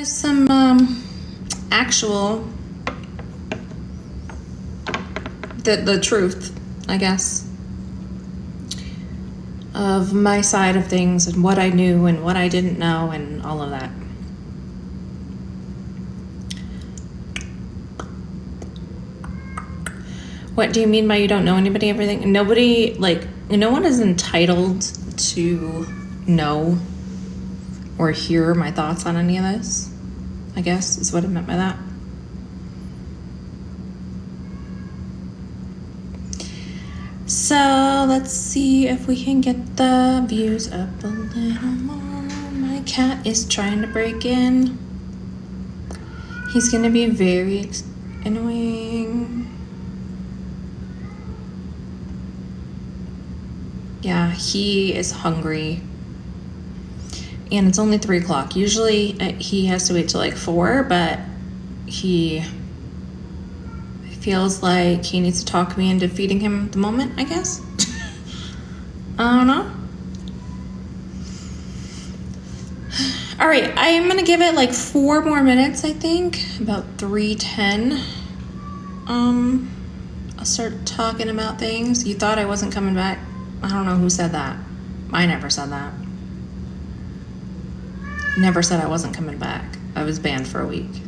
Some actual the truth, I guess, of my side of things and what I knew and what I didn't know and all of that. What do you mean by you don't know anybody, everything? Nobody, no one is entitled to know or hear my thoughts on any of this, I guess, is what I meant by that. So let's see if we can get the views up a little more. My cat is trying to break in. He's gonna be very annoying. Yeah, he is hungry. And it's only 3 o'clock. Usually he has to wait till like 4, but he feels like he needs to talk me into feeding him at the moment, I guess. I don't know. All right, I am gonna give it like 4 more minutes, I think, about 3:10. I'll start talking about things. You thought I wasn't coming back. I don't know who said that. I never said that. Never said I wasn't coming back. I was banned for a week.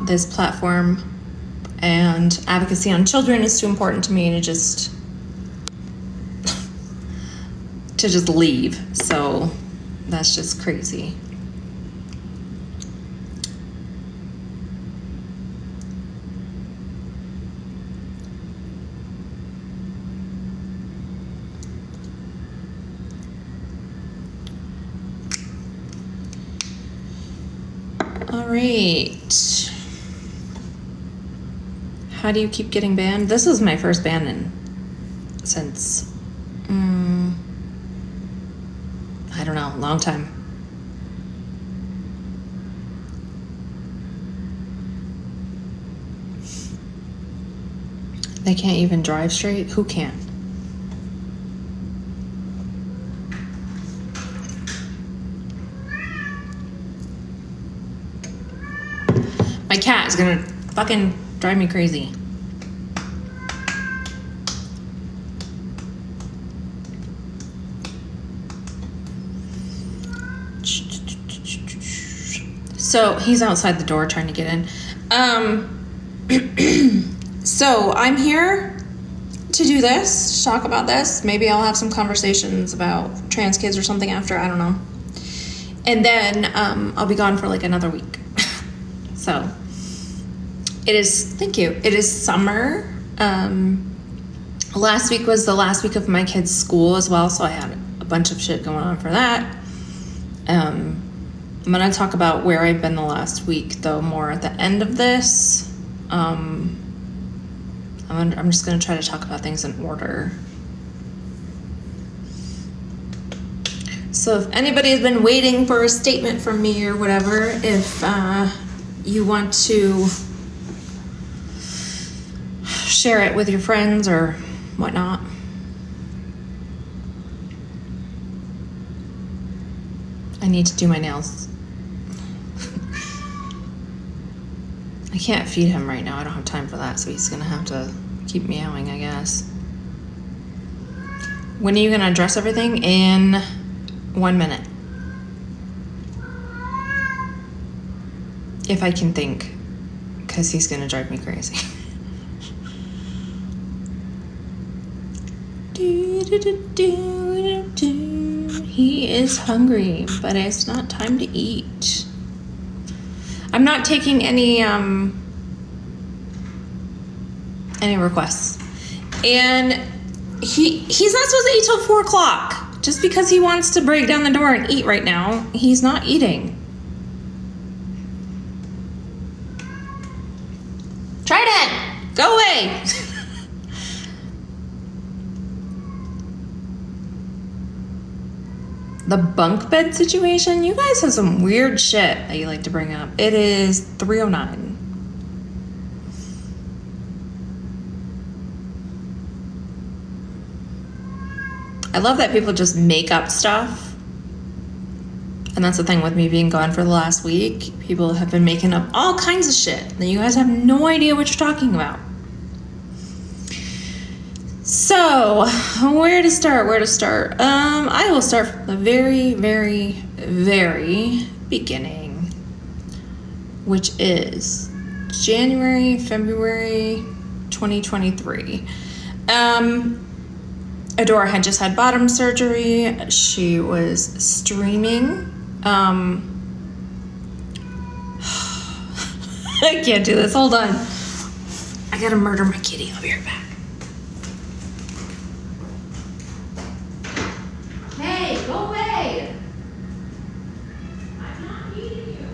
This platform and advocacy on children is too important to me to just leave. So that's just crazy. All right. How do you keep getting banned? This is my first ban since, I don't know, long time. They can't even drive straight? Who can't? My cat is gonna fucking drive me crazy. So he's outside the door trying to get in. So I'm here to do this, to talk about this. Maybe I'll have some conversations about trans kids or something after, I don't know. And then I'll be gone for like another week. So it is, thank you. It is summer. Last week was the last week of my kids' school as well, so I had a bunch of shit going on for that. I'm gonna talk about where I've been the last week, though, more at the end of this. I'm just gonna try to talk about things in order. So if anybody has been waiting for a statement from me or whatever, if you want to share it with your friends or whatnot. I need to do my nails. I can't feed him right now. I don't have time for that, so he's gonna have to keep meowing, I guess. When are you gonna address everything? In 1 minute. If I can think, because he's gonna drive me crazy. He is hungry, but it's not time to eat. I'm not taking any requests. And he's not supposed to eat till 4 o'clock. Just because he wants to break down the door and eat right now, he's not eating. Trident, go away. The bunk bed situation, you guys have some weird shit that you like to bring up. It is 3:09. I love that people just make up stuff. And that's the thing with me being gone for the last week. People have been making up all kinds of shit that you guys have no idea what you're talking about. So, where to start? I will start from the very, very, very beginning, which is January, February 2023. Adora had just had bottom surgery. She was streaming. I can't do this. Hold on. I gotta murder my kitty. I'll be right back. Hey, go away. I'm not eating you.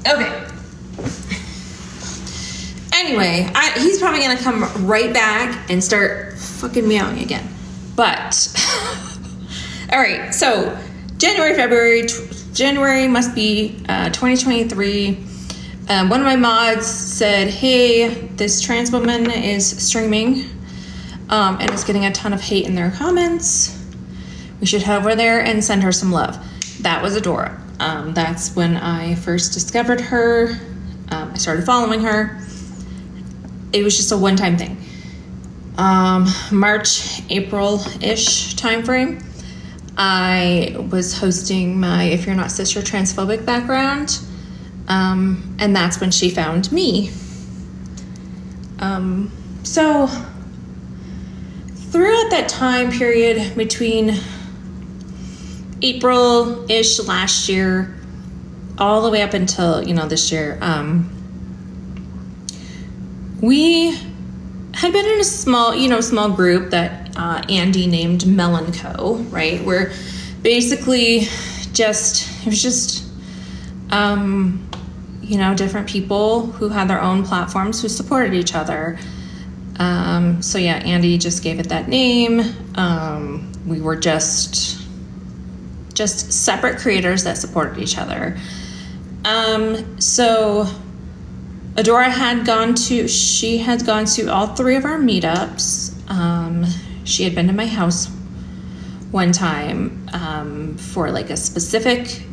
Okay. Anyway, he's probably gonna come right back and start fucking meowing again. But, all right, so January must be 2023. One of my mods said, hey, this trans woman is streaming and is getting a ton of hate in their comments. We should head over there and send her some love. That was Adora. That's when I first discovered her. I started following her. It was just a one-time thing. March, April-ish timeframe, I was hosting my If You're Not Cis, You're Transphobic background, and that's when she found me. So throughout that time period between April-ish last year, all the way up until, this year, we had been in a small group that Andy named Melon Co., right? Where basically it was just different people who had their own platforms who supported each other. So yeah, Andy just gave it that name. We were just separate creators that supported each other. So Adora had gone to all three of our meetups. She had been to my house one time for like a specific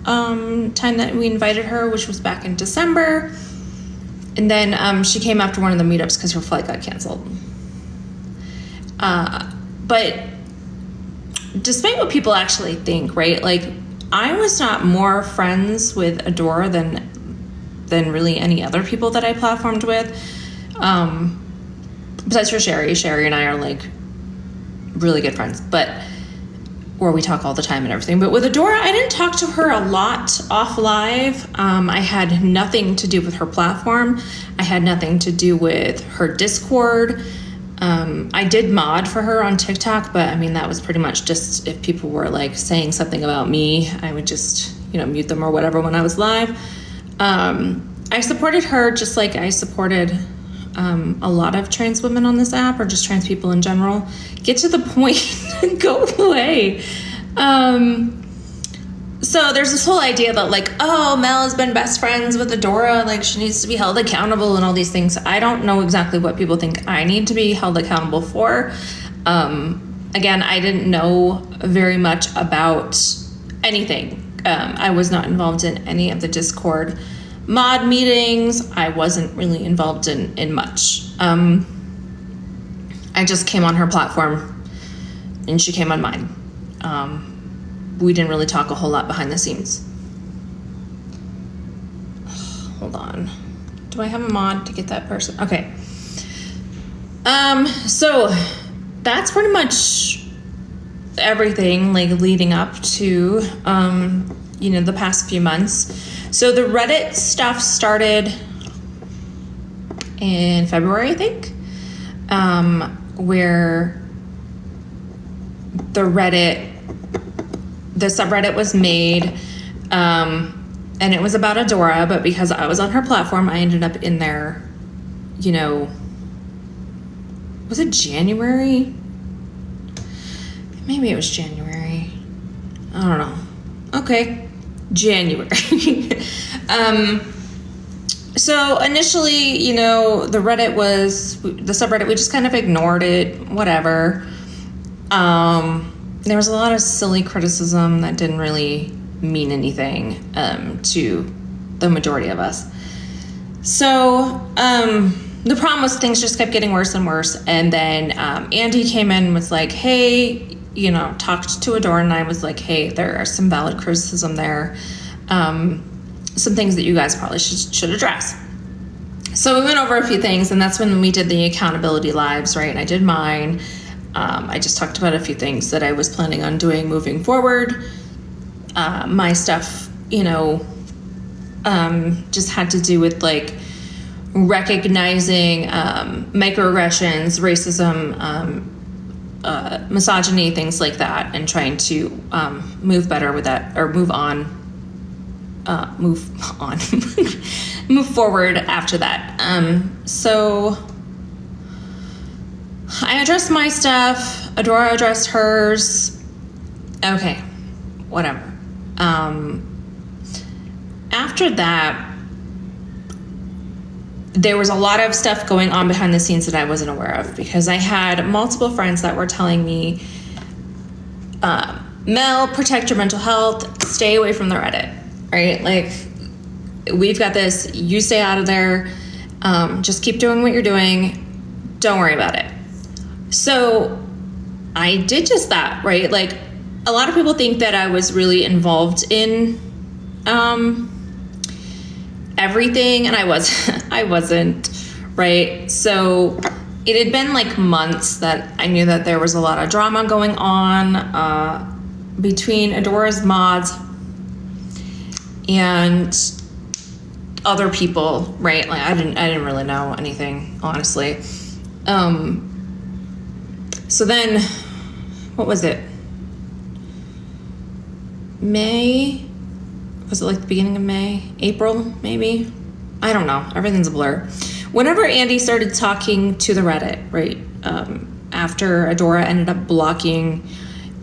time that we invited her, which was back in December. And then she came after one of the meetups because her flight got canceled. But despite what people actually think, right? Like, I was not more friends with Adora than really any other people that I platformed with. Besides for Sherry. Sherry and I are like really good friends, or we talk all the time and everything. But with Adora, I didn't talk to her a lot off live. I had nothing to do with her platform. I had nothing to do with her Discord. I did mod for her on TikTok, but I mean, that was pretty much just if people were like saying something about me, I would just, mute them or whatever when I was live. I supported her just like I supported a lot of trans women on this app, or just trans people in general. Get to the point and go away. So there's this whole idea that like, oh, Mel has been best friends with Adora, like she needs to be held accountable and all these things. I don't know exactly what people think I need to be held accountable for. Again, I didn't know very much about anything. I was not involved in any of the Discord mod meetings. I wasn't really involved in much. I just came on her platform and she came on mine. We didn't really talk a whole lot behind the scenes. Hold on. Do I have a mod to get that person? Okay. So that's pretty much everything like leading up to, the past few months. So the Reddit stuff started in February, I think, where the subreddit was made, and it was about Adora, but because I was on her platform, I ended up in there, was it January? Maybe it was January. I don't know. Okay. January. So initially, the subreddit, we just kind of ignored it, whatever. There was a lot of silly criticism that didn't really mean anything to the majority of us. So the problem was things just kept getting worse and worse. And then Andy came in and was like, hey, talked to Adora, and I was like, hey, there are some valid criticism there. Some things that you guys probably should address. So we went over a few things, and that's when we did the accountability lives, right? And I did mine. I just talked about a few things that I was planning on doing moving forward. My stuff, just had to do with like recognizing microaggressions, racism, misogyny, things like that, and trying to move better with that, or move forward after that. So I addressed my stuff. Adora addressed hers. Okay, whatever. After that, there was a lot of stuff going on behind the scenes that I wasn't aware of, because I had multiple friends that were telling me, Mel, protect your mental health, stay away from the Reddit, right? Like, we've got this, you stay out of there, just keep doing what you're doing, don't worry about it. So I did just that, right? Like, a lot of people think that I was really involved in everything, and I wasn't, right? So it had been like months that I knew that there was a lot of drama going on between Adora's mods and other people, right? Like, I didn't really know anything, honestly. So then, what was it? May? Was it like the beginning of May? April, maybe? I don't know. Everything's a blur. Whenever Andy started talking to the Reddit, right, after Adora ended up blocking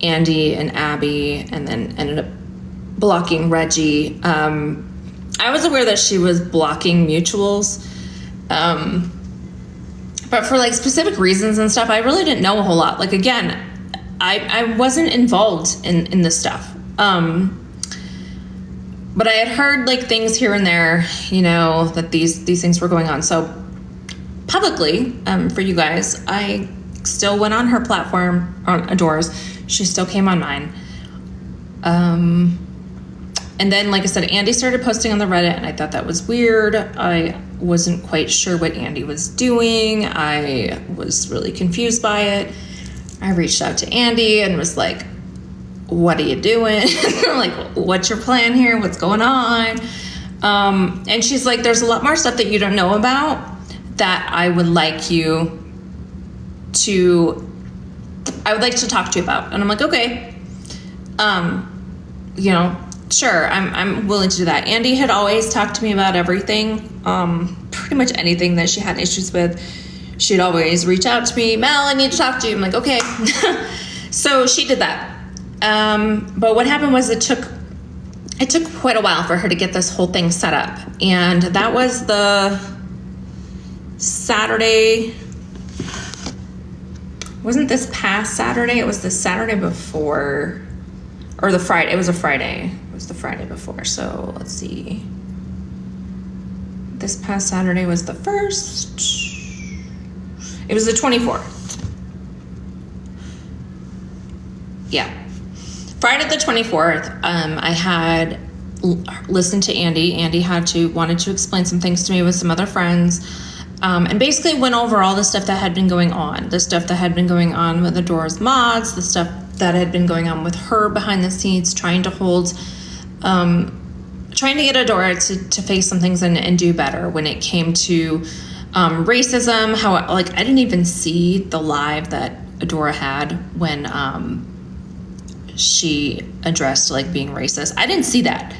Andy and Abby, and then ended up blocking Reggie, I was aware that she was blocking mutuals. But for like specific reasons and stuff, I really didn't know a whole lot. Like, again, I wasn't involved in this stuff. But I had heard like things here and there, that these things were going on. So publicly, for you guys, I still went on her platform, on Adora's. She still came on mine. And then, like I said, Andy started posting on the Reddit, and I thought that was weird. I wasn't quite sure what Andy was doing. I was really confused by it. I reached out to Andy and was like, what are you doing? Like, what's your plan here? What's going on? And she's like, there's a lot more stuff that you don't know about that I would like to talk to you about. And I'm like, okay. Sure, I'm willing to do that. Andy had always talked to me about everything, pretty much anything that she had issues with. She'd always reach out to me, Mel, I need to talk to you. I'm like, okay. So she did that. But what happened was it took quite a while for her to get this whole thing set up. And that was the Saturday. Wasn't this past Saturday? It was the Saturday before, or the Friday. It was a Friday. It was the Friday before. So let's see. This past Saturday was the 1st. It was the 24th. Yeah. Friday the 24th, I had listened to Andy. Andy wanted to explain some things to me with some other friends, and basically went over all the stuff that had been going on. The stuff that had been going on with Adora's mods, the stuff that had been going on with her behind the scenes, trying to get Adora to face some things and do better when it came to racism. How, like, I didn't even see the live that Adora had when she addressed like being racist. I didn't see that.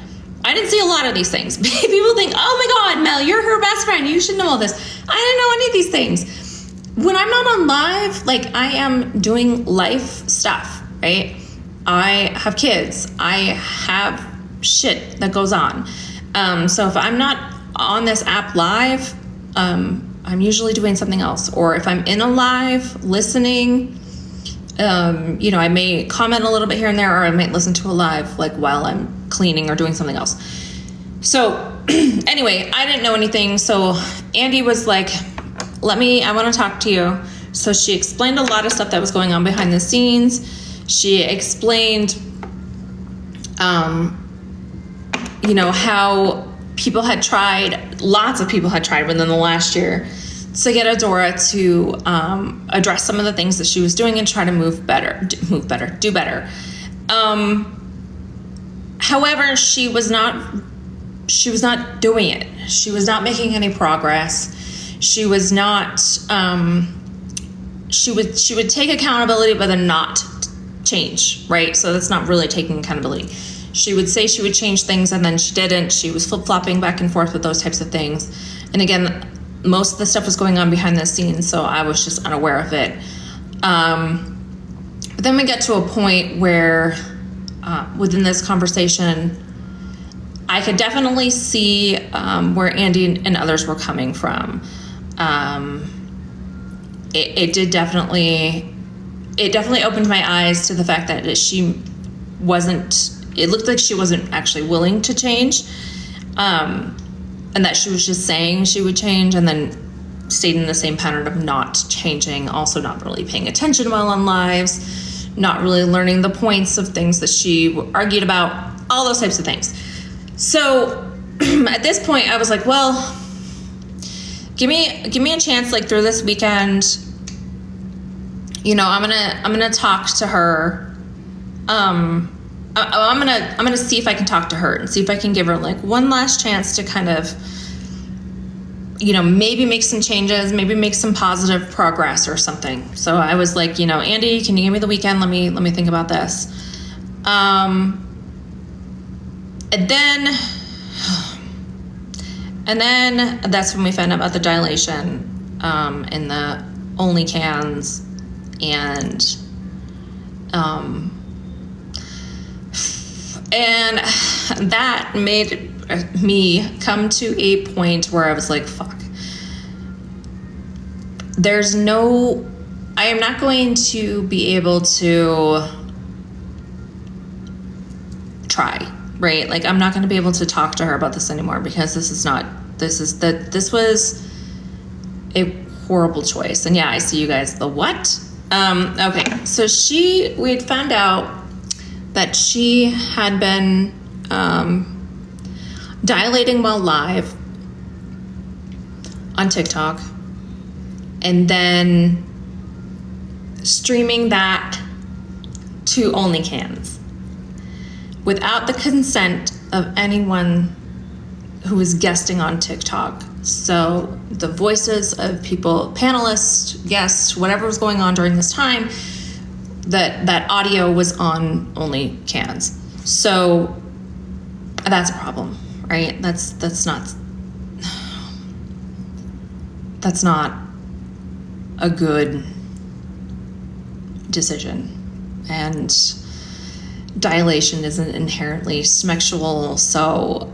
I didn't see a lot of these things. People think, oh my God, Mel, you're her best friend, you should know all this. I didn't know any of these things. When I'm not on live, like, I am doing life stuff, right? I have kids. I have shit that goes on. So if I'm not on this app live, I'm usually doing something else. Or if I'm in a live listening, I may comment a little bit here and there, or I might listen to a live like while I'm cleaning or doing something else. So anyway, I didn't know anything. So Andy was like, I want to talk to you. So she explained a lot of stuff that was going on behind the scenes. She explained, how lots of people had tried within the last year to get Adora to address some of the things that she was doing and try to do better. However, she was not doing it. She was not making any progress. She was not, she would take accountability, but then not change, right? So that's not really taking accountability. She would say she would change things and then she didn't. She was flip-flopping back and forth with those types of things. And again, most of the stuff was going on behind the scenes, so I was just unaware of it. But then we get to a point where within this conversation, I could definitely see where Andy and others were coming from. It definitely opened my eyes to the fact that it looked like she wasn't actually willing to change, and that she was just saying she would change and then stayed in the same pattern of not changing, also not really paying attention while on lives, not really learning the points of things that she argued about, all those types of things. So at this point I was like, well, give me a chance, like through this weekend, I'm gonna talk to her. I'm gonna see if I can talk to her and see if I can give her like one last chance to kind of, maybe make some changes, maybe make some positive progress or something. So I was like, Andy, can you give me the weekend? Let me think about this. And then that's when we found out about the dilation in the only cans, and that made me come to a point where I was like, fuck. I am not going to be able to try, right? Like, I'm not going to be able to talk to her about this anymore because this was a horrible choice. And yeah, I see you guys. The what? Okay. So we had found out that she had been dilating while live on TikTok and then streaming that to OnlyCans without the consent of anyone who was guesting on TikTok. So the voices of people, panelists, guests, whatever was going on during this time, that audio was on OnlyCans. So that's a problem, right? That's not a good decision. And dilation isn't inherently sexual, so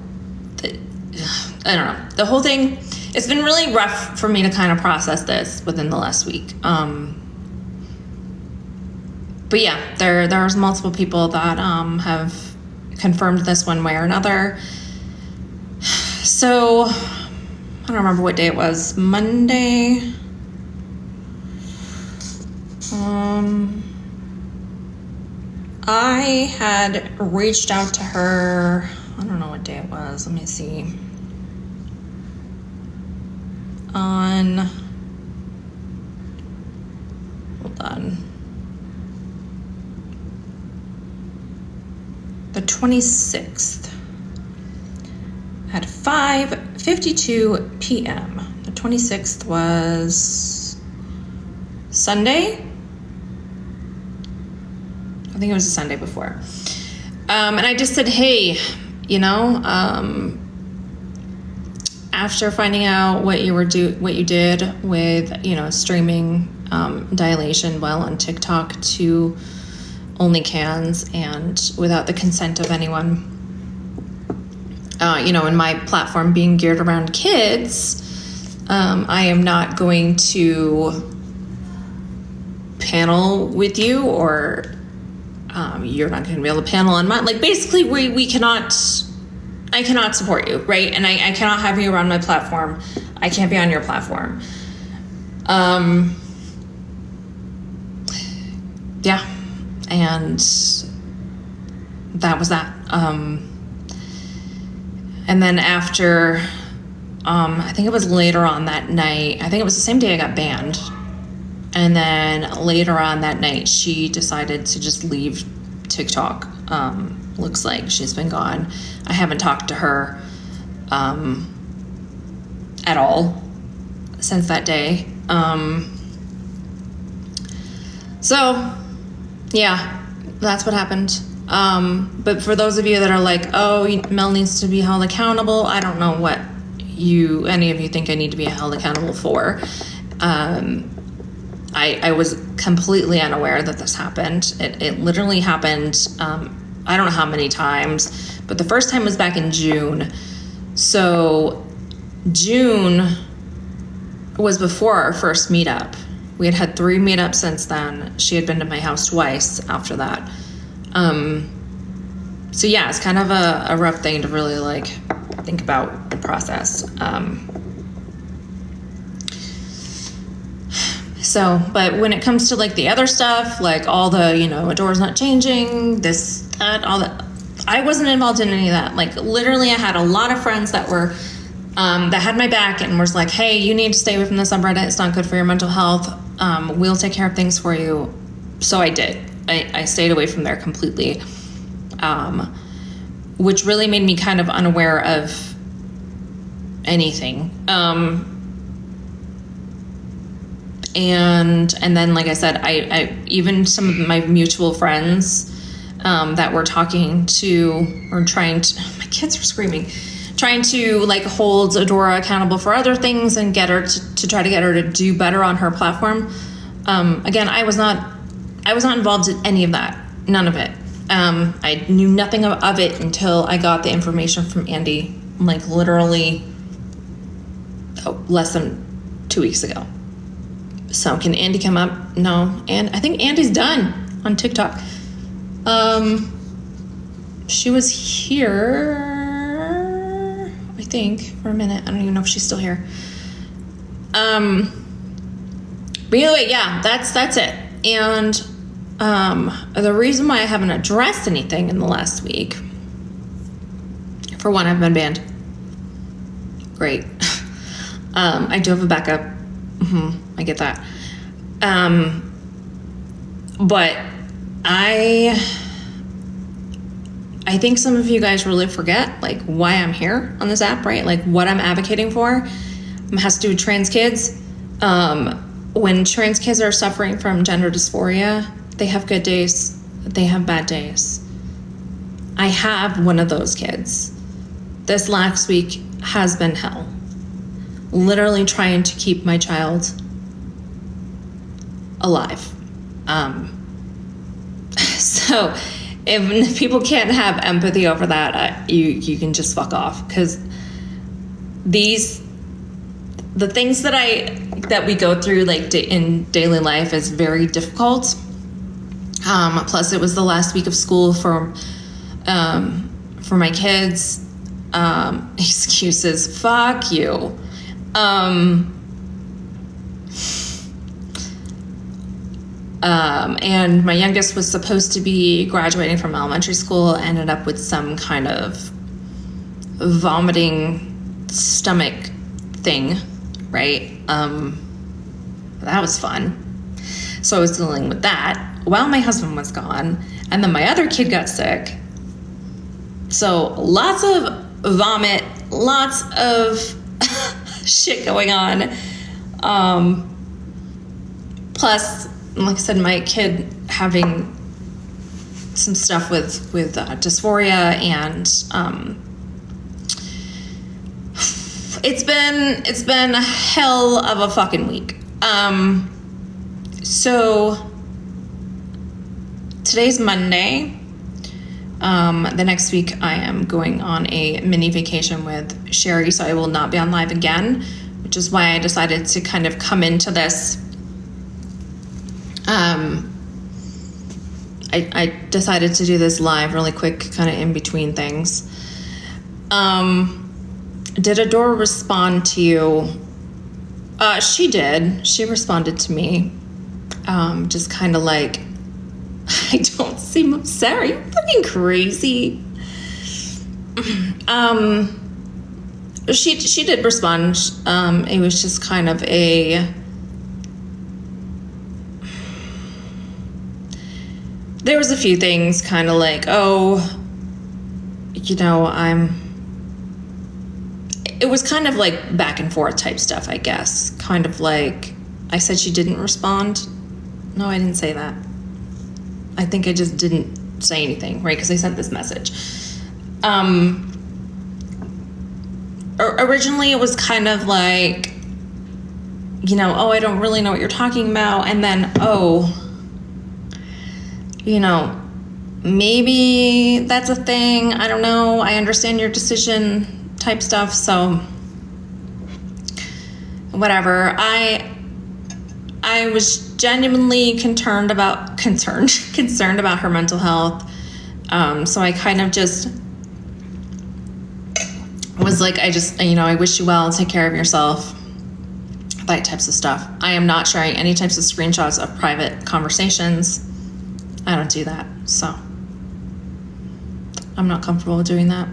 I don't know. The whole thing, it's been really rough for me to kind of process this within the last week. But yeah, there's multiple people that have confirmed this one way or another. So I don't remember what day it was. Monday. I had reached out to her. I don't know what day it was. Let me see. Hold on. The 26th at 5:52 p.m. The 26th was Sunday. I think it was a Sunday before. And I just said, hey, after finding out what you did with, streaming dilation while on TikTok to OnlyCans and without the consent of anyone, in my platform being geared around kids, I am not going to panel with you, or you're not going to be able to panel on mine. Like, basically, I cannot support you, right? And I cannot have you around my platform. I can't be on your platform. Yeah. And that was that. And then after, I think it was later on that night, I think it was the same day I got banned. And then later on that night, she decided to just leave TikTok. Looks like she's been gone. I haven't talked to her at all since that day. So, yeah, that's what happened. But for those of you that are like, oh, Mel needs to be held accountable, I don't know what any of you think I need to be held accountable for. I was completely unaware that this happened. It literally happened, I don't know how many times, but the first time was back in June. So June was before our first meetup. We had 3 meetups since then. She had been to my house twice after that. So yeah, it's kind of a rough thing to really like think about and process. But when it comes to like the other stuff, like all the, Adora's not changing, this, that, all that, I wasn't involved in any of that. Like, literally, I had a lot of friends that were, that had my back and was like, hey, you need to stay away from the subreddit. It's not good for your mental health. We'll take care of things for you. So I did. I stayed away from there completely, which really made me kind of unaware of anything. And then, like I said, I even some of my mutual friends that were talking to or trying to, my kids are screaming, trying to like hold Adora accountable for other things and get her to try to get her to do better on her platform. Again, I was not involved in any of that, none of it. I knew nothing of it until I got the information from Andy, like literally less than 2 weeks ago. So can Andy come up? No. And I think Andy's done on TikTok. She was here, I think, for a minute. I don't even know if she's still here. But anyway, yeah, that's it. And the reason why I haven't addressed anything in the last week, for one, I've been banned. Great. I do have a backup. I get that. But I think some of you guys really forget like why I'm here on this app, right? Like what I'm advocating for has to do with trans kids. When trans kids are suffering from gender dysphoria, they have good days, they have bad days. I have one of those kids. This last week has been hell. Literally trying to keep my child alive. So if people can't have empathy over that, you can just fuck off, because the things that we go through like in daily life is very difficult. Plus it was the last week of school for my kids. Excuses, fuck you. And my youngest was supposed to be graduating from elementary school, ended up with some kind of vomiting stomach thing, right? That was fun. So I was dealing with that while my husband was gone, and then my other kid got sick. So lots of vomit, lots of shit going on. Plus, like I said, my kid having some stuff with dysphoria, and it's been a hell of a fucking week. So today's Monday. The next week I am going on a mini vacation with Sherry, so I will not be on live again, which is why I decided to kind of come into this. I decided to do this live really quick, kind of in between things. Did Adora respond to you? She did. She responded to me. Just kind of like, I don't seem upset. Are you fucking crazy? She did respond. It was just kind of there was a few things kind of like, oh, you know, it was kind of like back and forth type stuff, I guess. Kind of like, I said she didn't respond. No, I didn't say that. I think I just didn't say anything, right? Because I sent this message. Originally it was kind of like, you know, oh, I don't really know what you're talking about. And then, oh, you know, maybe that's a thing. I don't know. I understand your decision type stuff. So whatever. I was genuinely concerned about her mental health. So I kind of just was like, I wish you well, take care of yourself, that types of stuff. I am not sharing any types of screenshots of private conversations. I don't do that, so I'm not comfortable doing that.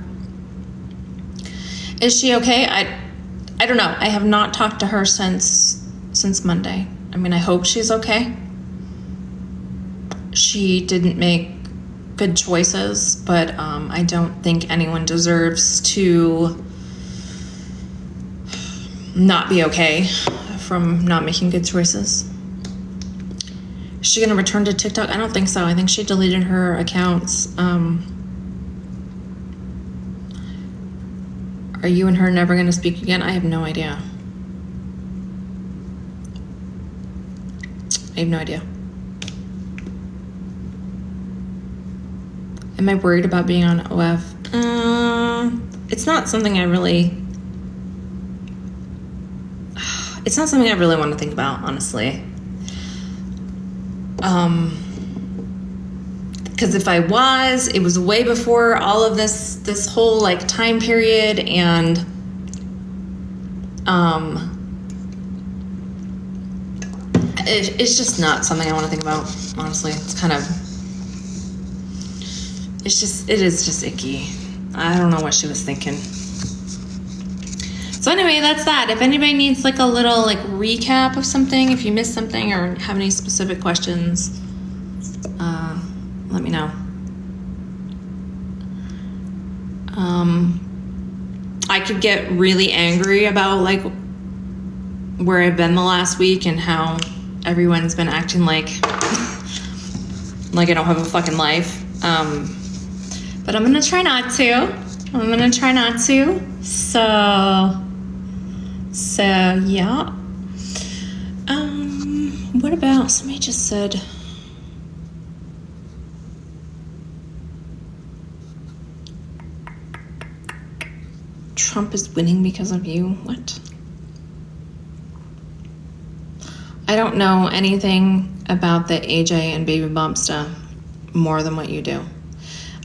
Is she okay? I don't know. I have not talked to her since Monday. I mean, I hope she's okay. She didn't make good choices, but I don't think anyone deserves to not be okay from not making good choices. Is she gonna return to TikTok? I don't think so. I think she deleted her accounts. Are you and her never gonna speak again? I have no idea. I have no idea. Am I worried about being on OF? It's not something I really want to think about, honestly. Because if I was, it was way before all of this whole like time period, and it's just not something I want to think about, honestly. It is just icky. I don't know what she was thinking. So anyway, that's that. If anybody needs like a little like recap of something, if you missed something or have any specific questions, let me know. I could get really angry about like where I've been the last week and how everyone's been acting like I don't have a fucking life. But I'm gonna try not to. So yeah. What about, somebody just said, Trump is winning because of you. What? I don't know anything about the AJ and baby bump stuff more than what you do.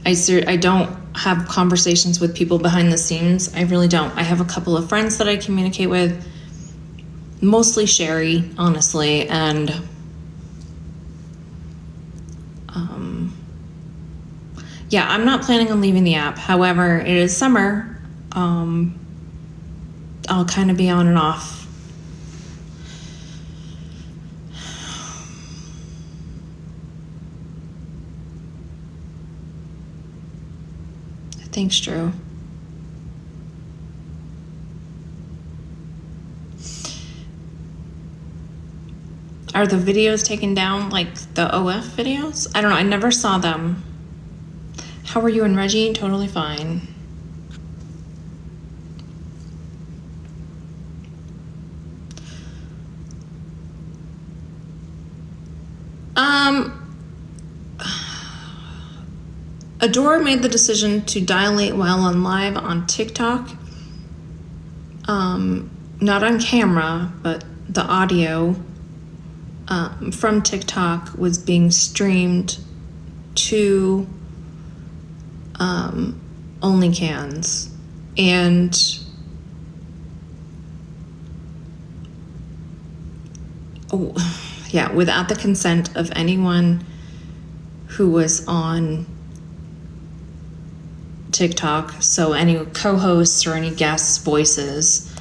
I don't have conversations with people behind the scenes. I really don't. I have a couple of friends that I communicate with, mostly Sherry, honestly, and yeah, I'm not planning on leaving the app. However, it is summer. I'll kind of be on and off. Thanks, Drew. Are the videos taken down, like the OF videos? I don't know. I never saw them. How are you and Reggie? Totally fine. Adora made the decision to dilate while on live on TikTok. Not on camera, but the audio from TikTok was being streamed to OnlyCans. And without the consent of anyone who was on TikTok, so any co-hosts or any guests' voices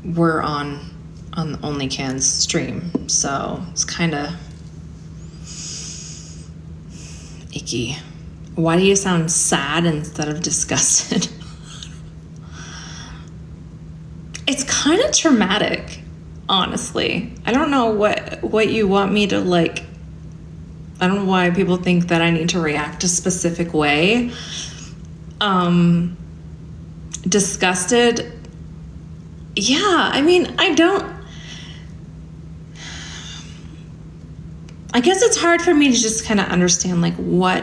were on the OnlyCans stream. So it's kind of icky. Why do you sound sad instead of disgusted? It's kind of traumatic, honestly. I don't know what you want me to like. I don't know why people think that I need to react a specific way. Disgusted. Yeah, I mean, I guess it's hard for me to just kind of understand like what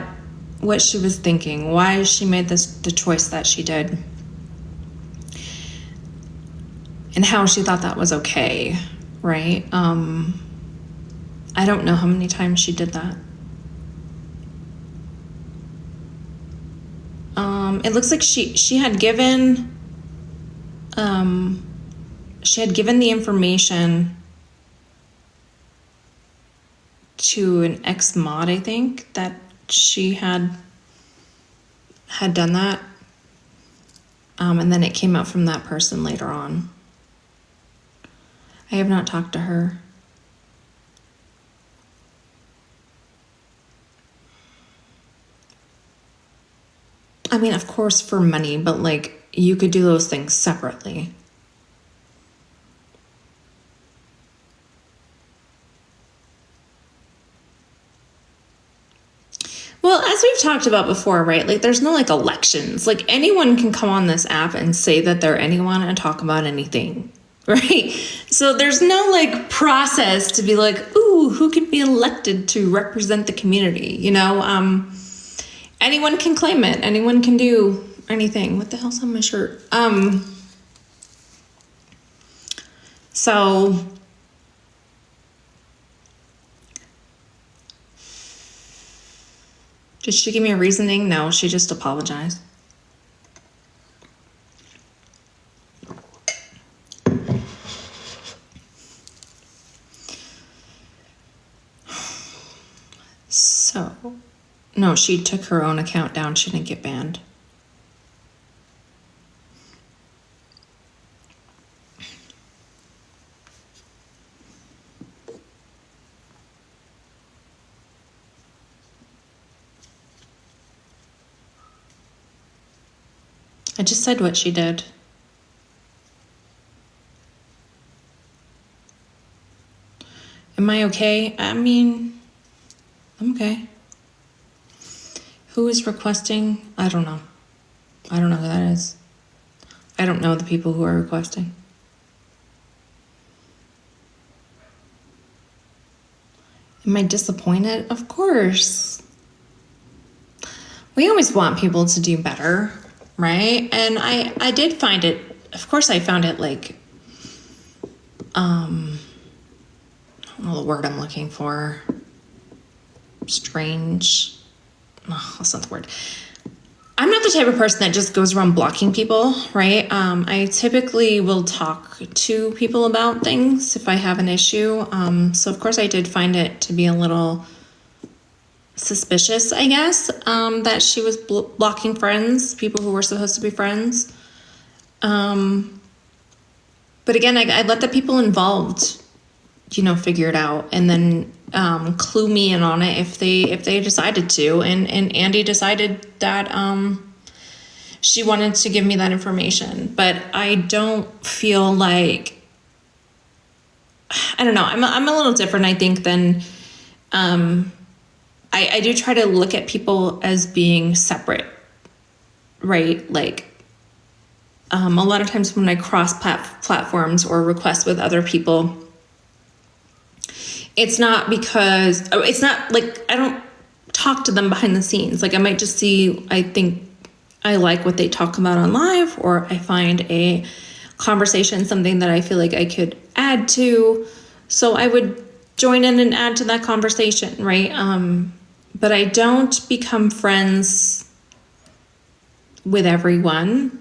she was thinking, why she made the choice that she did, and how she thought that was okay, right? I don't know how many times she did that. It looks like she had given the information to an ex-mod, I think, that she had done that. And then it came out from that person later on. I have not talked to her. I mean, of course, for money, but like you could do those things separately. Well, as we've talked about before, right? Like there's no like elections. Like anyone can come on this app and say that they're anyone and talk about anything, right? So there's no like process to be like, ooh, who can be elected to represent the community, you know? Anyone can claim it. Anyone can do anything. What the hell's on my shirt? So did she give me a reasoning? No, she just apologized. So, no, she took her own account down. She didn't get banned. I just said what she did. Am I okay? I mean, I'm okay. Who is requesting? I don't know. I don't know who that is. I don't know the people who are requesting. Am I disappointed? Of course. We always want people to do better, right? And I did find it, of course I found it like, I don't know the word I'm looking for. Strange. Oh, that's not the word. I'm not the type of person that just goes around blocking people, right? I typically will talk to people about things if I have an issue. So of course I did find it to be a little suspicious, I guess, that she was blocking friends, people who were supposed to be friends. But again, I let the people involved, figure it out, and then clue me in on it if they decided to. And Andy decided that she wanted to give me that information, but I don't feel like, I don't know. I'm a little different, I think, than I do try to look at people as being separate, right? Like a lot of times when I cross platforms or request with other people, it's not like I don't talk to them behind the scenes. Like I might just see, I think I like what they talk about on live, or I find a conversation something that I feel like I could add to. So I would join in and add to that conversation, right? But I don't become friends with everyone.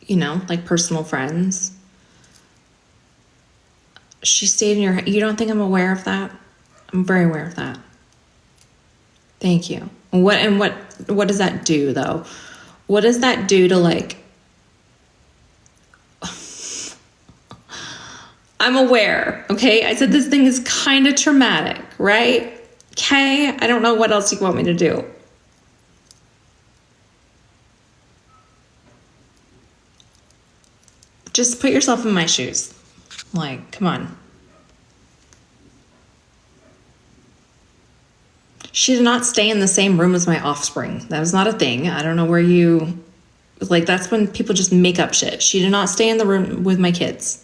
You know, like personal friends. She stayed in your, you don't think I'm aware of that? I'm very aware of that. Thank you. What does that do though? What does that do to like, I'm aware, okay? I said this thing is kind of traumatic, right? Okay, I don't know what else you want me to do. Just put yourself in my shoes. Like, come on. She did not stay in the same room as my offspring. That was not a thing. I don't know where you, like, that's when people just make up shit. She did not stay in the room with my kids.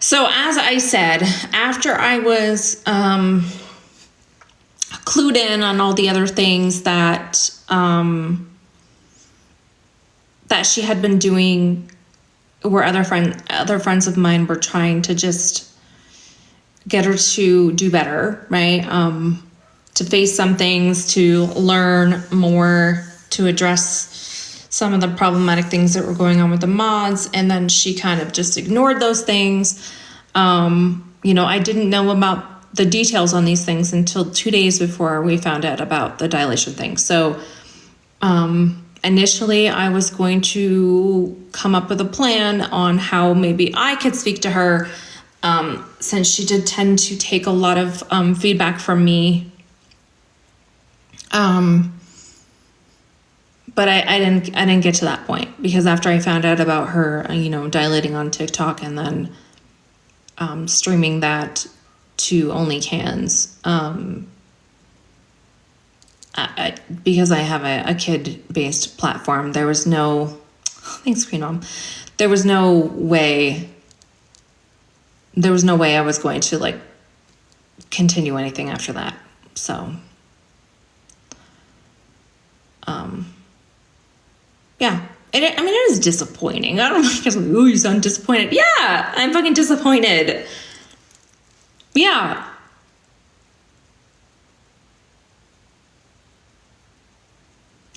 So as I said, after I was clued in on all the other things that that she had been doing, where other friends of mine were trying to just get her to do better, right? To face some things, to learn more, to address some of the problematic things that were going on with the mods, and then she kind of just ignored those things. You know, I didn't know about the details on these things until 2 days before we found out about the dilation thing. So initially I was going to come up with a plan on how maybe I could speak to her, since she did tend to take a lot of feedback from me. But I didn't get to that point, because after I found out about her, you know, dilating on TikTok and then streaming that to OnlyCans, because I have a kid-based platform, there was no, thanks Queen Mom, there was no way I was going to like continue anything after that. So yeah, I mean, it is disappointing. I don't know, like, oh, you sound disappointed. Yeah, I'm fucking disappointed. Yeah.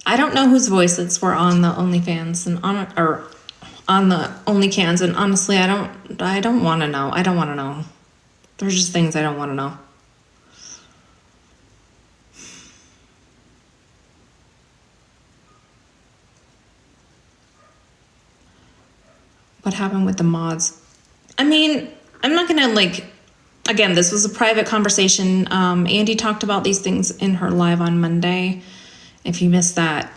I don't know whose voices were on the OnlyFans and on the OnlyCans, and honestly, I don't want to know. I don't want to know. There's just things I don't want to know. What happened with the mods? I mean, I'm not gonna like, again, this was a private conversation. Andy talked about these things in her live on Monday. If you missed that,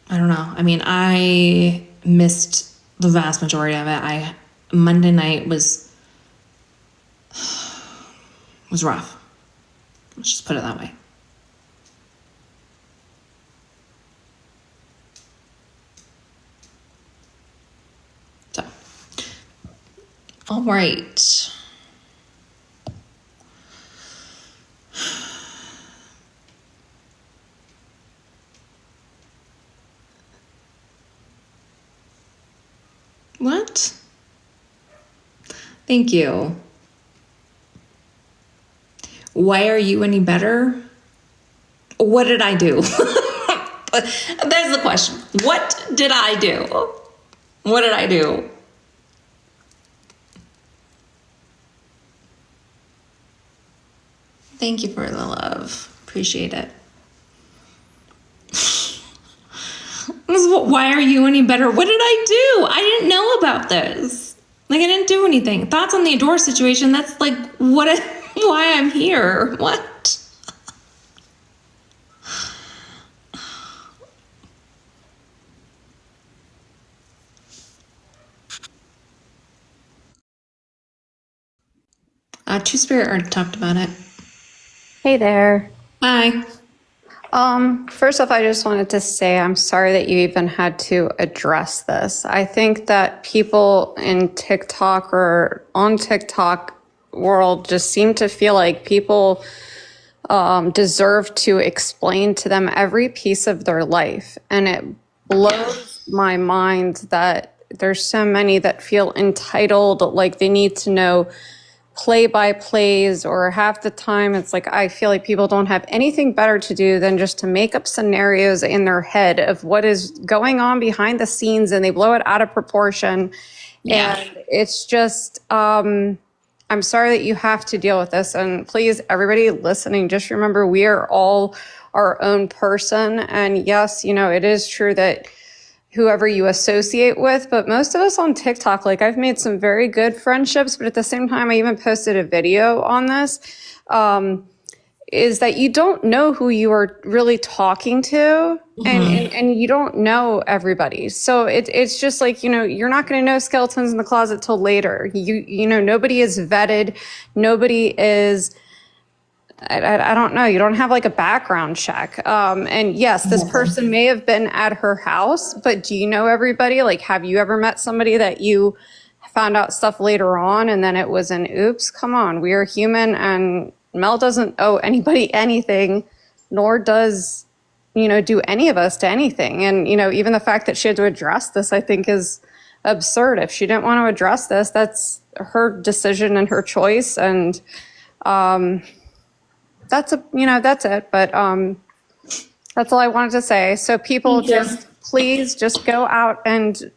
I don't know. I mean, I missed the vast majority of it. Monday night was rough. Let's just put it that way. So, all right. What? Thank you. Why are you any better? What did I do? There's the question. What did I do? What did I do? Thank you for the love. Appreciate it. Why are you any better? What did I do? I didn't know about this. Like, I didn't do anything. Thoughts on the Adora situation? That's like why I'm here. What? Two Spirit already talked about it. Hey there. Hi. First off, I just wanted to say I'm sorry that you even had to address this. I think that people in TikTok or on TikTok world just seem to feel like people deserve to explain to them every piece of their life. And it blows my mind that there's so many that feel entitled, like they need to know play by plays, or half the time it's like I feel like people don't have anything better to do than just to make up scenarios in their head of what is going on behind the scenes, and they blow it out of proportion. And it's just I'm sorry that you have to deal with this, and please, everybody listening, just remember we are all our own person. And yes, it is true that whoever you associate with, but most of us on TikTok, like I've made some very good friendships, but at the same time, I even posted a video on this, is that you don't know who you are really talking to, and you don't know everybody. So it's just like, you're not going to know skeletons in the closet till later. Nobody is vetted. Nobody is, I don't know. You don't have like a background check. And yes, this person may have been at her house, but do you know everybody? Like, have you ever met somebody that you found out stuff later on and then it was an oops? Come on, we are human, and Mel doesn't owe anybody anything, nor does, do any of us to anything. And, even the fact that she had to address this, I think is absurd. If she didn't want to address this, that's her decision and her choice. And, that's it. But that's all I wanted to say. So people please just go out and,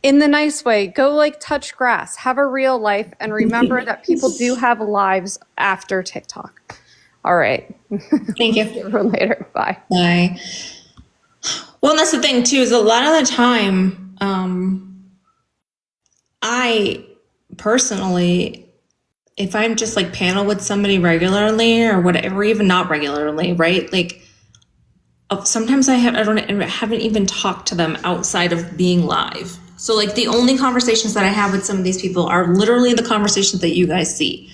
in the nice way, go like touch grass, have a real life, and remember that people do have lives after TikTok. All right. Thank you. See you later. Bye. Bye. Well, and that's the thing too, is a lot of the time, I personally, if I'm just like panel with somebody regularly or whatever, even not regularly, right? Like sometimes I haven't even talked to them outside of being live. So like the only conversations that I have with some of these people are literally the conversations that you guys see.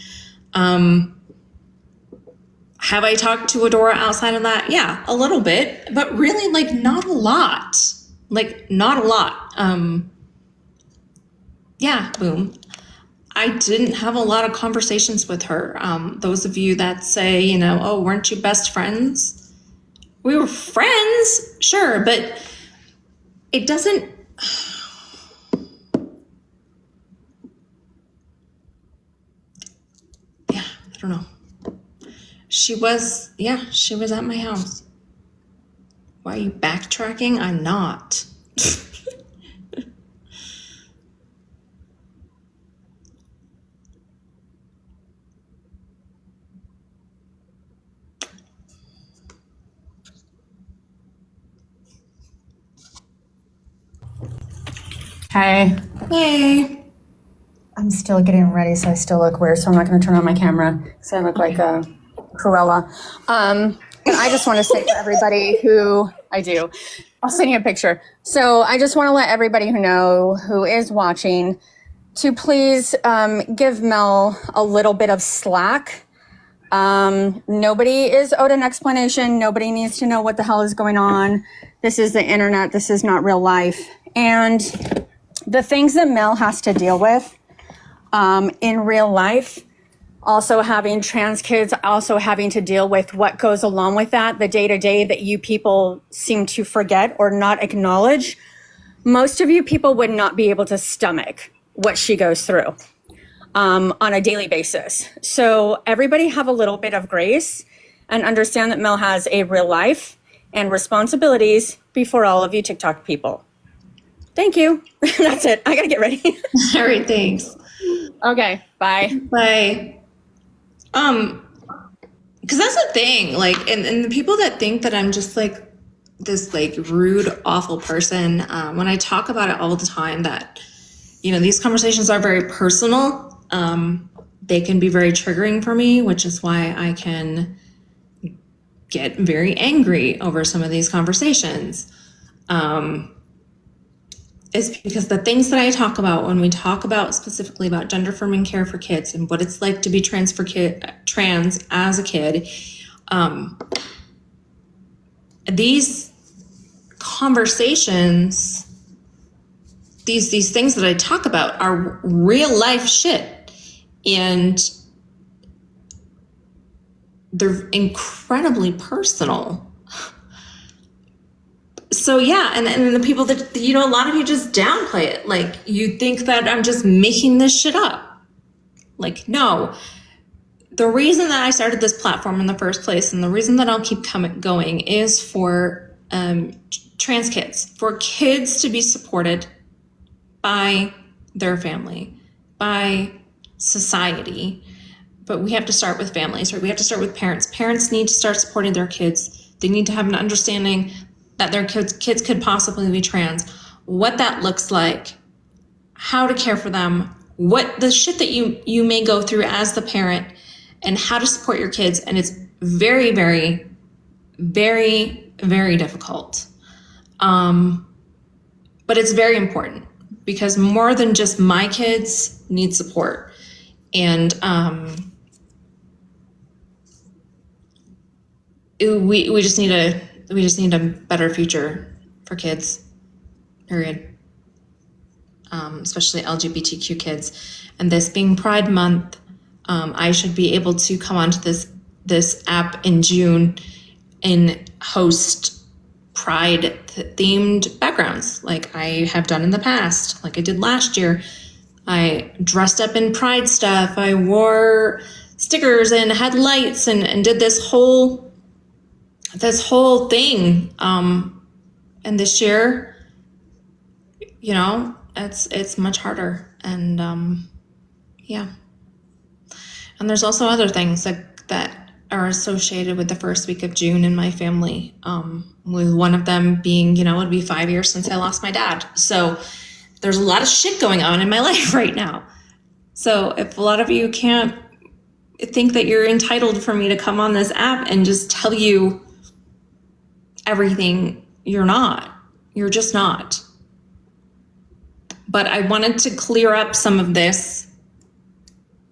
Have I talked to Adora outside of that? Yeah, a little bit, but really like not a lot. Yeah, boom. I didn't have a lot of conversations with her. Those of you that say, oh, weren't you best friends? We were friends, sure, but it doesn't. Yeah, I don't know. She was at my house. Why are you backtracking? I'm not. Hey. Hey. I'm still getting ready, so I still look weird, so I'm not going to turn on my camera because I look like a Cruella. And I just want to say to everybody who I do, I'll send you a picture. So I just want to let everybody who is watching to please give Mel a little bit of slack. Nobody is owed an explanation. Nobody needs to know what the hell is going on. This is the internet. This is not real life. And the things that Mel has to deal with in real life, also having trans kids, also having to deal with what goes along with that, the day-to-day that you people seem to forget or not acknowledge. Most of you people would not be able to stomach what she goes through on a daily basis. So everybody have a little bit of grace and understand that Mel has a real life and responsibilities before all of you TikTok people. Thank you. That's it. I gotta get ready. All right, thanks. Okay, bye. Bye. Because that's the thing, like, and the people that think that I'm just like this like rude, awful person, when I talk about it all the time, that, these conversations are very personal. They can be very triggering for me, which is why I can get very angry over some of these conversations. is because the things that I talk about when we talk about specifically about gender affirming care for kids and what it's like to be trans as a kid, these conversations, these things that I talk about are real life shit, and they're incredibly personal. So yeah, and the people that, you know, a lot of you just downplay it. Like, you think that I'm just making this shit up. Like, no. The reason that I started this platform in the first place, and the reason that I'll keep going, is for trans kids, for kids to be supported by their family, by society. But we have to start with families, right? We have to start with parents. Parents need to start supporting their kids. They need to have an understanding that their kids could possibly be trans, what that looks like, how to care for them, what the shit that you may go through as the parent, and how to support your kids. And it's very, very, very, very difficult. But it's very important, because more than just my kids need support. And we just need a better future for kids, period. Especially LGBTQ kids. And this being Pride Month, I should be able to come onto this app in June and host Pride themed backgrounds, like I have done in the past, like I did last year. I dressed up in Pride stuff. I wore stickers and had lights and did this whole thing. And this year, you know, it's much harder. And yeah. And there's also other things that are associated with the first week of June in my family. With one of them being, you know, it'd be 5 years since I lost my dad. So there's a lot of shit going on in my life right now. So if a lot of you can't think that you're entitled for me to come on this app and just tell you everything, you're not. You're just not. But I wanted to clear up some of this,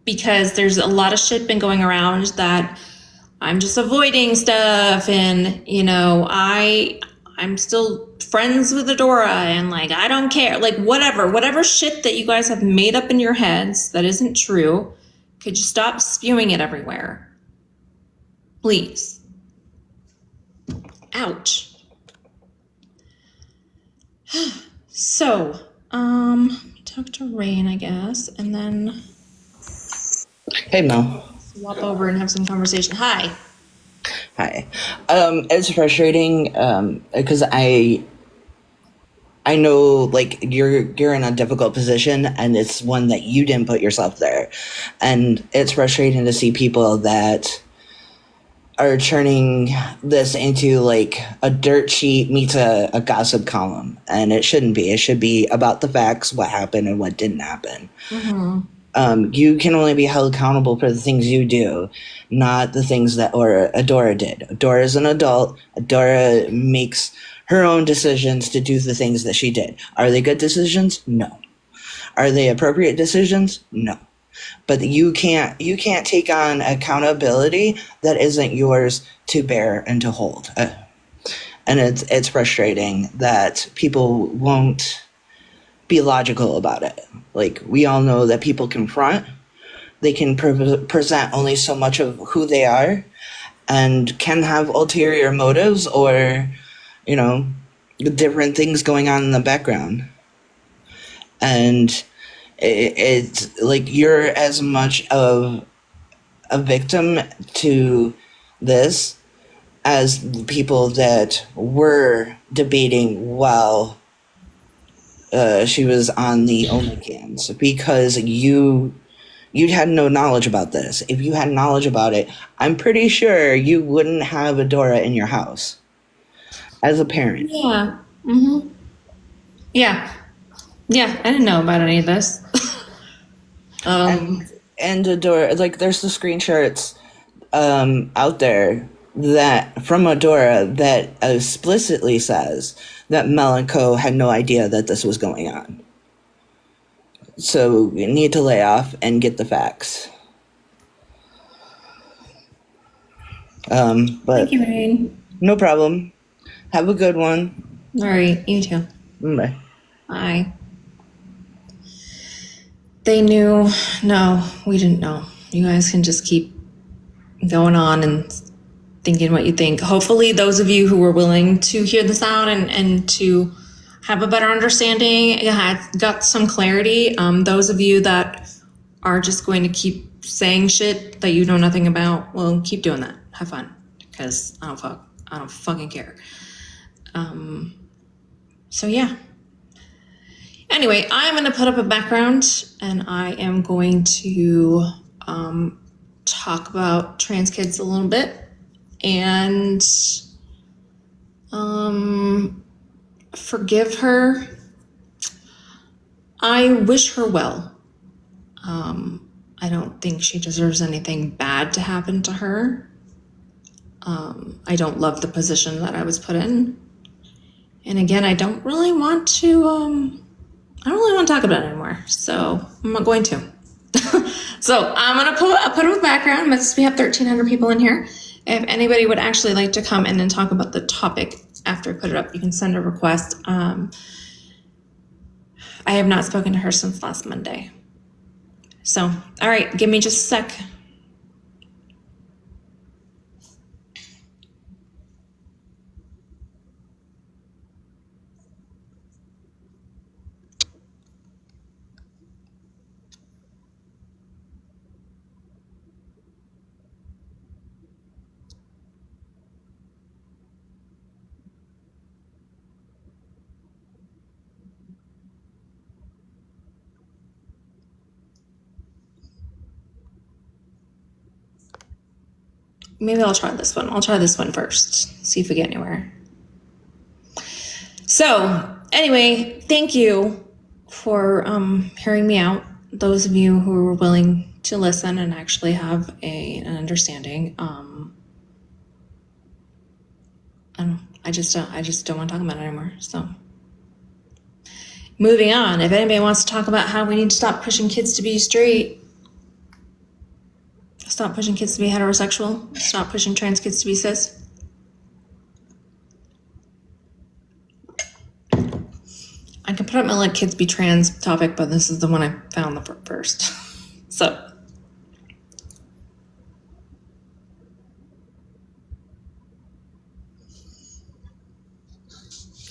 because there's a lot of shit been going around that I'm just avoiding stuff, and, you know, I'm still friends with Adora, and like, I don't care, like whatever shit that you guys have made up in your heads that isn't true, could you stop spewing it everywhere? Please. Ouch. So, talk to Rain, I guess, and then Hey Mel. swap over and have some conversation. Hi. Hi. It's frustrating because I know, like, you're in a difficult position, and it's one that you didn't put yourself there, and it's frustrating to see people that are turning this into like a dirt sheet meets a gossip column, and it shouldn't be. It should be about the facts, what happened and what didn't happen. You can only be held accountable for the things you do, not the things that Adora did. Adora is an adult. Adora makes her own decisions to do the things that she did. Are they good decisions? No. Are they appropriate decisions? No. But you can't take on accountability that isn't yours to bear and to hold. And it's frustrating that people won't be logical about it. Like, we all know that people confront. They can present only so much of who they are, and can have ulterior motives or, you know, different things going on in the background. And it's like you're as much of a victim to this as the people that were debating while she was on the OnlyCans, because you had no knowledge about this. If you had knowledge about it, I'm pretty sure you wouldn't have Adora in your house as a parent. Yeah. Yeah. Yeah, I didn't know about any of this. And Adora, like, there's the screenshots out there that from Adora that explicitly says that Mel and Co had no idea that this was going on. So you need to lay off and get the facts. But Thank you, Rain. no problem. Have a good one. All right, you too. Bye. Bye. They knew. No, we didn't know. You guys can just keep going on and thinking what you think. Hopefully, those of you who were willing to hear this out and to have a better understanding got some clarity. Those of you that are just going to keep saying shit that you know nothing about, well, keep doing that. Have fun, because I don't fucking care. So yeah. Anyway, I am going to put up a background, and I am going to talk about trans kids a little bit, and forgive her. I wish her well. I don't think she deserves anything bad to happen to her. I don't love the position that I was put in. And again, I don't really want to talk about it anymore. So I'm not going to. So I'm going to put up a background. We have 1,300 people in here. If anybody would actually like to come in and talk about the topic after I put it up, you can send a request. I have not spoken to her since last Monday. So, all right, give me just a sec. Maybe I'll try this one. I'll try this one first, see if we get anywhere. So, anyway, thank you for hearing me out. Those of you who were willing to listen and actually have an understanding. I just don't want to talk about it anymore. So, moving on. If anybody wants to talk about how we need to stop pushing kids to be straight, stop pushing kids to be heterosexual, stop pushing trans kids to be cis. I can put up my let kids be trans topic, but this is the one I found the first. So.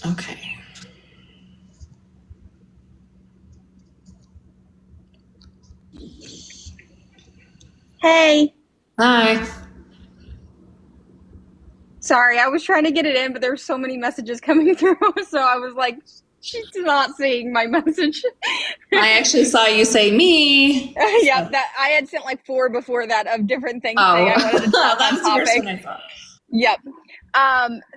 Okay. Hey, Hi. sorry, I was trying to get it in, but there's so many messages coming through, so I was like, she's not seeing my message. I actually saw you say me. Yeah, that I had sent like 4 before that of different things saying I wanted to talk on That's the first topic. one I thought. Yep.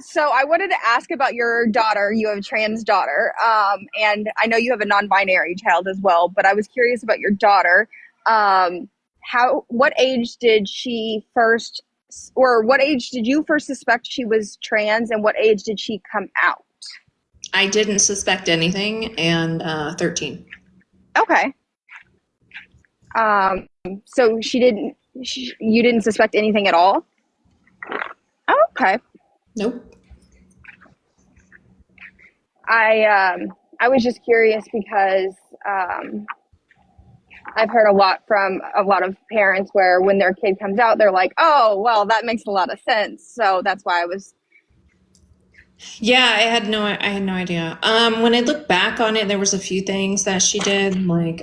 So I wanted to ask about your daughter. You have a trans daughter, and I know you have a non-binary child as well. But I was curious about your daughter. What age did she first, or what age did you first suspect she was trans, and what age did she come out? I didn't suspect anything, and 13. Okay. So you didn't suspect anything at all? Oh, okay. Nope. I was just curious because I've heard a lot from a lot of parents where when their kid comes out, they're like, "Oh, well, that makes a lot of sense." So that's why I was. Yeah, I had no idea. When I look back on it, there was a few things that she did, like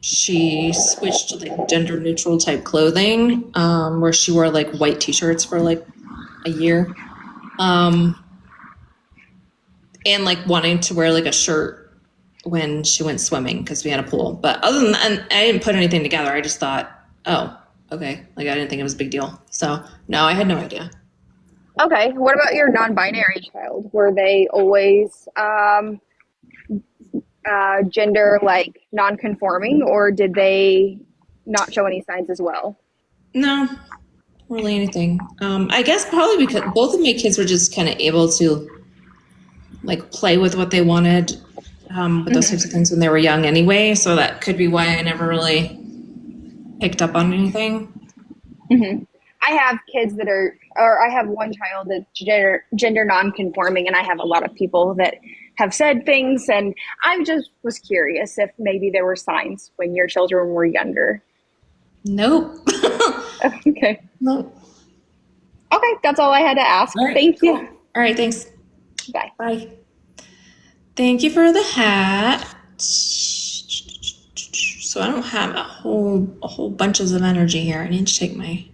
she switched to like gender neutral type clothing, where she wore like white t-shirts for like a year, and like wanting to wear like a shirt when she went swimming because we had a pool. But other than that, I didn't put anything together. I just thought, oh, okay, like I didn't think it was a big deal. So no, I had no idea. Okay. What about your non-binary child? Were they always gender like non-conforming, or did they not show any signs as well? No, really anything. I guess probably because both of my kids were just kind of able to like play with what they wanted with those types of things when they were young anyway. So that could be why I never really picked up on anything. I have kids that are, or I have one child that's gender non-conforming, and I have a lot of people that have said things, and I just was curious if maybe there were signs when your children were younger. Nope. Okay. Nope. Okay, that's all I had to ask. All right, Thank cool. you. All right, thanks. Bye. Bye. Thank you for the hat. So I don't have a whole bunches of energy here. I need to take my